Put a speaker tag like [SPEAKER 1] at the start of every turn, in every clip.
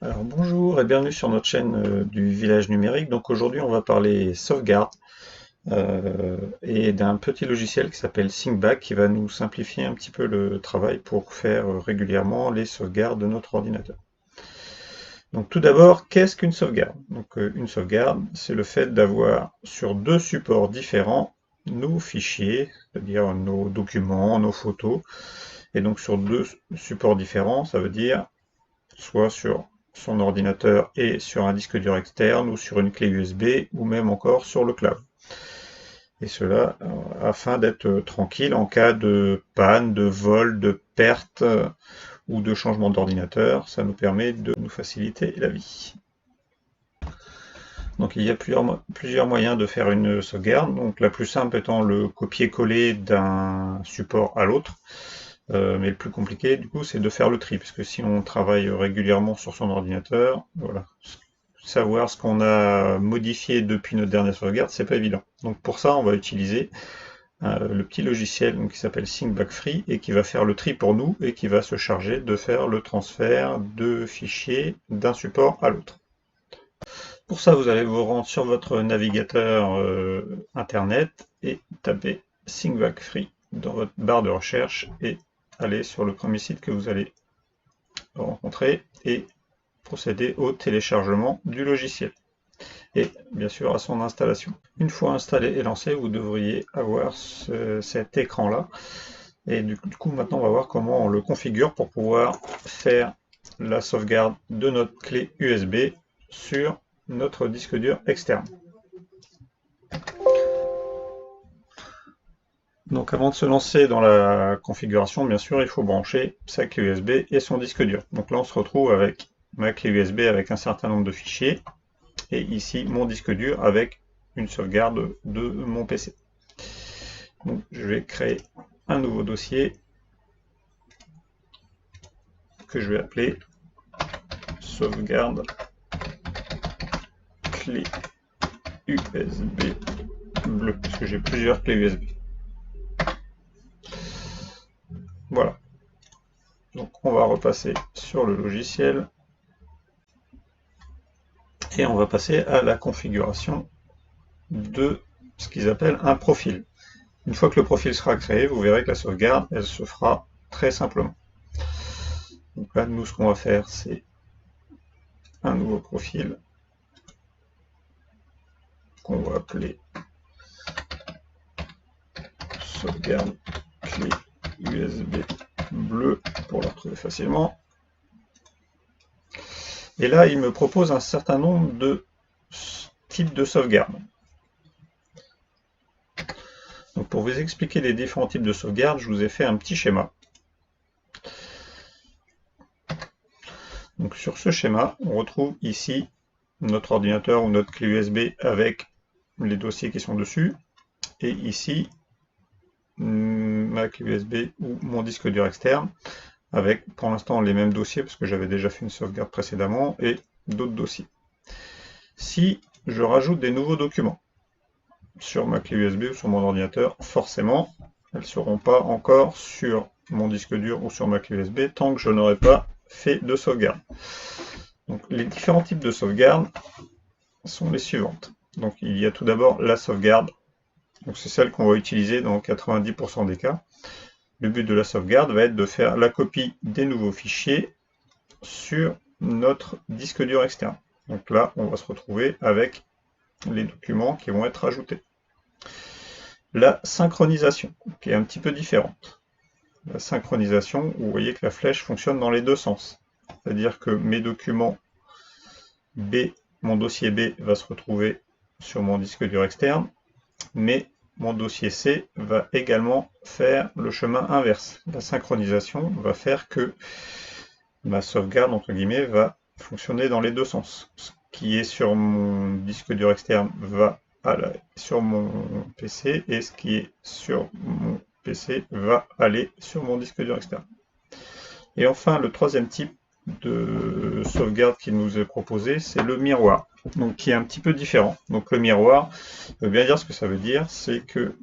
[SPEAKER 1] Alors bonjour et bienvenue sur notre chaîne du village numérique. Donc aujourd'hui on va parler sauvegarde et d'un petit logiciel qui s'appelle ThinkBack qui va nous simplifier un petit peu le travail pour faire régulièrement les sauvegardes de notre ordinateur. Donc tout d'abord, qu'est-ce qu'une sauvegarde? Donc une sauvegarde, c'est le fait d'avoir sur deux supports différents nos fichiers, c'est-à-dire nos documents, nos photos, et donc sur deux supports différents, ça veut dire soit sur son ordinateur et sur un disque dur externe, ou sur une clé USB, ou même encore sur le cloud. Et cela afin d'être tranquille en cas de panne, de vol, de perte ou de changement d'ordinateur. Ça nous permet de nous faciliter la vie. Donc il y a plusieurs moyens de faire une sauvegarde. Donc la plus simple étant le copier-coller d'un support à l'autre. Mais le plus compliqué, du coup, c'est de faire le tri, parce que si on travaille régulièrement sur son ordinateur, voilà, savoir ce qu'on a modifié depuis notre dernière sauvegarde, c'est pas évident. Donc pour ça, on va utiliser le petit logiciel donc, qui s'appelle ThinkBack Free et qui va faire le tri pour nous et qui va se charger de faire le transfert de fichiers d'un support à l'autre. Pour ça, vous allez vous rendre sur votre navigateur internet et taper ThinkBack Free dans votre barre de recherche et aller sur le premier site que vous allez rencontrer et procéder au téléchargement du logiciel et bien sûr à son installation. Une fois installé et lancé, vous devriez avoir cet écran là et du coup maintenant on va voir comment on le configure pour pouvoir faire la sauvegarde de notre clé USB sur notre disque dur externe. Donc avant de se lancer dans la configuration, bien sûr, il faut brancher sa clé USB et son disque dur. Donc là, on se retrouve avec ma clé USB avec un certain nombre de fichiers, et ici mon disque dur avec une sauvegarde de mon PC. Donc je vais créer un nouveau dossier que je vais appeler sauvegarde clé USB bleue, parce que j'ai plusieurs clés USB. Voilà. Donc on va repasser sur le logiciel et on va passer à la configuration de ce qu'ils appellent un profil. Une fois que le profil sera créé, vous verrez que la sauvegarde, elle se fera très simplement. Donc là, nous, ce qu'on va faire, c'est un nouveau profil qu'on va appeler sauvegarde clé USB bleue pour la retrouver facilement. Et là, il me propose un certain nombre de types de sauvegarde. Donc pour vous expliquer les différents types de sauvegarde, je vous ai fait un petit schéma. Donc sur ce schéma, on retrouve ici notre ordinateur ou notre clé USB avec les dossiers qui sont dessus. Et ici, ma clé USB ou mon disque dur externe, avec pour l'instant les mêmes dossiers, parce que j'avais déjà fait une sauvegarde précédemment, et d'autres dossiers. Si je rajoute des nouveaux documents sur ma clé USB ou sur mon ordinateur, forcément, elles ne seront pas encore sur mon disque dur ou sur ma clé USB tant que je n'aurai pas fait de sauvegarde. Donc les différents types de sauvegarde sont les suivantes. Donc il y a tout d'abord la sauvegarde. Donc c'est celle qu'on va utiliser dans 90% des cas. Le but de la sauvegarde va être de faire la copie des nouveaux fichiers sur notre disque dur externe. Donc là, on va se retrouver avec les documents qui vont être ajoutés. La synchronisation, qui est un petit peu différente. La synchronisation, vous voyez que la flèche fonctionne dans les deux sens. C'est-à-dire que mes documents B, mon dossier B va se retrouver sur mon disque dur externe, mais mon dossier C va également faire le chemin inverse. La synchronisation va faire que ma sauvegarde, entre guillemets, va fonctionner dans les deux sens. Ce qui est sur mon disque dur externe va aller sur mon PC, et ce qui est sur mon PC va aller sur mon disque dur externe. Et enfin, le troisième type de sauvegarde qui nous est proposé, c'est le miroir, donc qui est un petit peu différent. Donc le miroir, ça veut bien dire ce que ça veut dire, c'est que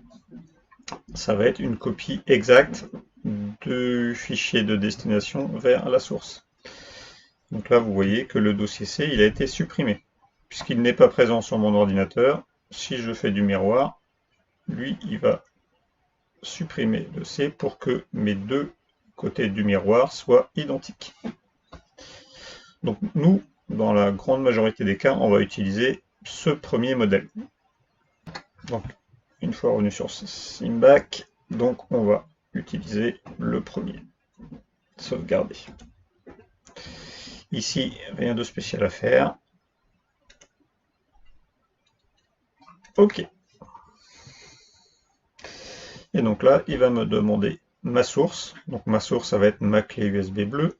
[SPEAKER 1] ça va être une copie exacte du fichier de destination vers la source. Donc là, vous voyez que le dossier C, il a été supprimé. Puisqu'il n'est pas présent sur mon ordinateur, si je fais du miroir, lui, il va supprimer le C pour que mes deux côtés du miroir soient identiques. Donc nous, dans la grande majorité des cas, on va utiliser ce premier modèle. Donc, une fois revenu sur Simback, donc on va utiliser le premier. Sauvegarder. Ici, rien de spécial à faire. OK. Et donc là, il va me demander ma source. Donc ma source, ça va être ma clé USB bleue.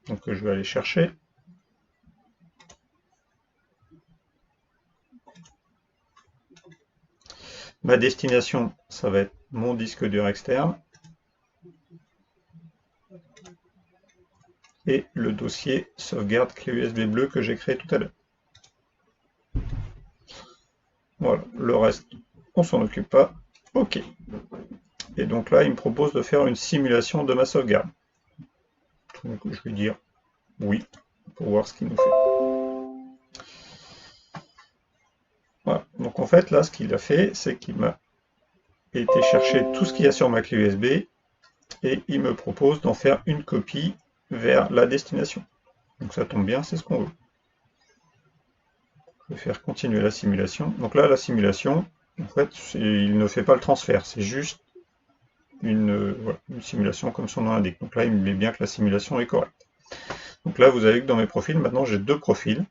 [SPEAKER 1] Donc je vais aller chercher. Ma destination, ça va être mon disque dur externe. Et le dossier sauvegarde clé USB bleue que j'ai créé tout à l'heure. Voilà, le reste, on s'en occupe pas. OK. Et donc là, il me propose de faire une simulation de ma sauvegarde. Donc je vais dire oui, pour voir ce qu'il nous fait. Voilà. Donc en fait, là, ce qu'il a fait, c'est qu'il m'a été chercher tout ce qu'il y a sur ma clé USB et il me propose d'en faire une copie vers la destination. Donc ça tombe bien, c'est ce qu'on veut. Je vais faire continuer la simulation. Donc là, la simulation, en fait, il ne fait pas le transfert, c'est juste une simulation comme son nom l'indique. Donc là, il me met bien que la simulation est correcte. Donc là, vous avez vu que dans mes profils, maintenant j'ai deux profils.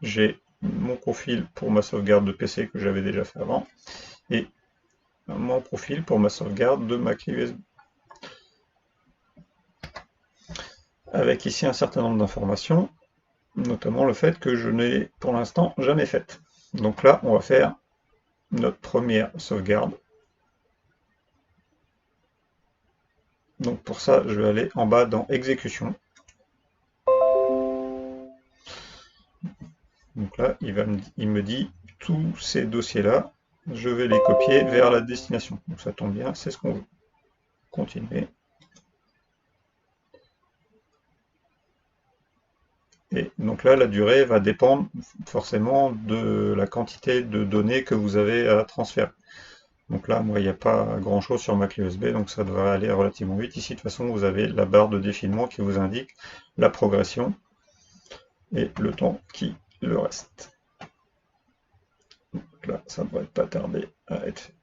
[SPEAKER 1] J'ai mon profil pour ma sauvegarde de PC que j'avais déjà fait avant, et mon profil pour ma sauvegarde de ma clé USB. Avec ici un certain nombre d'informations, notamment le fait que je n'ai pour l'instant jamais faite. Donc là, on va faire notre première sauvegarde. Donc pour ça, je vais aller en bas dans exécution. Donc là, il me dit tous ces dossiers-là, je vais les copier vers la destination. Donc ça tombe bien, c'est ce qu'on veut. Continuer. Et donc là, la durée va dépendre forcément de la quantité de données que vous avez à transférer. Donc là, moi, il n'y a pas grand-chose sur ma clé USB, donc ça devrait aller relativement vite. Ici, de toute façon, vous avez la barre de défilement qui vous indique la progression et le temps qui le reste. Donc là, ça ne devrait pas tarder à être fait.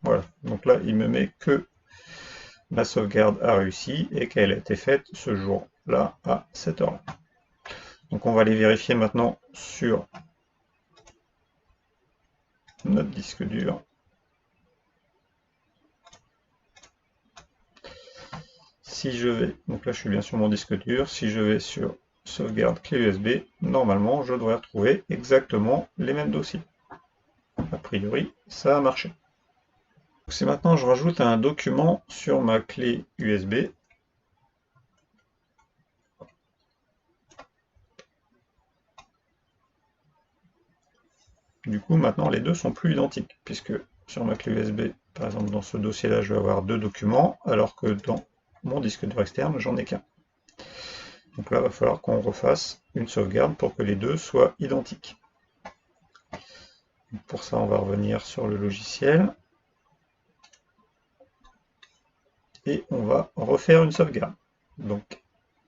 [SPEAKER 1] Voilà, donc là, il me met que ma sauvegarde a réussi et qu'elle a été faite ce jour-là à 7 heures. Donc on va aller vérifier maintenant sur notre disque dur. Si je vais, donc là je suis bien sur mon disque dur, si je vais sur sauvegarde clé USB, normalement je devrais retrouver exactement les mêmes dossiers. A priori, ça a marché. Si maintenant je rajoute un document sur ma clé USB, du coup maintenant les deux sont plus identiques, puisque sur ma clé USB, par exemple dans ce dossier-là, je vais avoir deux documents, alors que dans mon disque dur externe, j'en ai qu'un. Donc là, il va falloir qu'on refasse une sauvegarde pour que les deux soient identiques. Donc pour ça, on va revenir sur le logiciel. Et on va refaire une sauvegarde. Donc,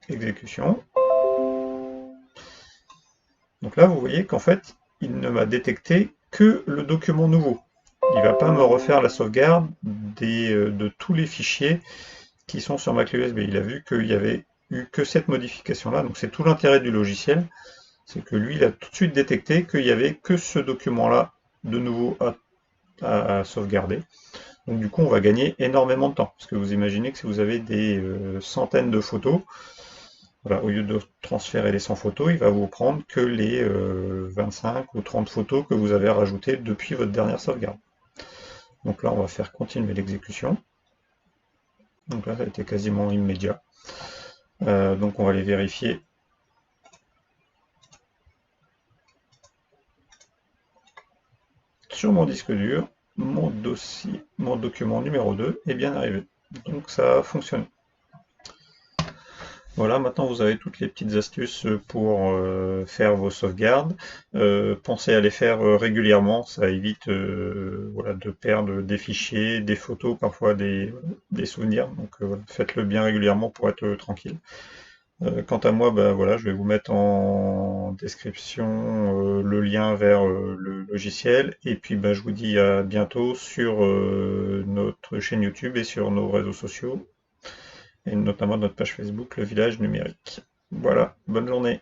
[SPEAKER 1] exécution. Donc là, vous voyez qu'en fait, il ne m'a détecté que le document nouveau. Il ne va pas me refaire la sauvegarde de tous les fichiers qui sont sur ma clé USB. Il a vu qu'il n'y avait eu que cette modification-là. Donc c'est tout l'intérêt du logiciel. C'est que lui, il a tout de suite détecté qu'il n'y avait que ce document-là de nouveau à sauvegarder. Donc du coup, on va gagner énormément de temps. Parce que vous imaginez que si vous avez des centaines de photos, voilà, au lieu de transférer les 100 photos, il va vous prendre que les 25 ou 30 photos que vous avez rajoutées depuis votre dernière sauvegarde. Donc là, on va faire continuer l'exécution. Donc là, ça a été quasiment immédiat. Donc on va aller vérifier. Sur mon disque dur, mon dossier, mon document numéro 2 est bien arrivé. Donc ça a fonctionné. Voilà, maintenant vous avez toutes les petites astuces pour faire vos sauvegardes. Pensez à les faire régulièrement, ça évite voilà, de perdre des fichiers, des photos, parfois des souvenirs. Donc voilà, faites-le bien régulièrement pour être tranquille. Quant à moi, bah, voilà, je vais vous mettre en description le lien vers le logiciel. Et puis bah, je vous dis à bientôt sur notre chaîne YouTube et sur nos réseaux sociaux, et notamment notre page Facebook, Le Village Numérique. Voilà, bonne journée.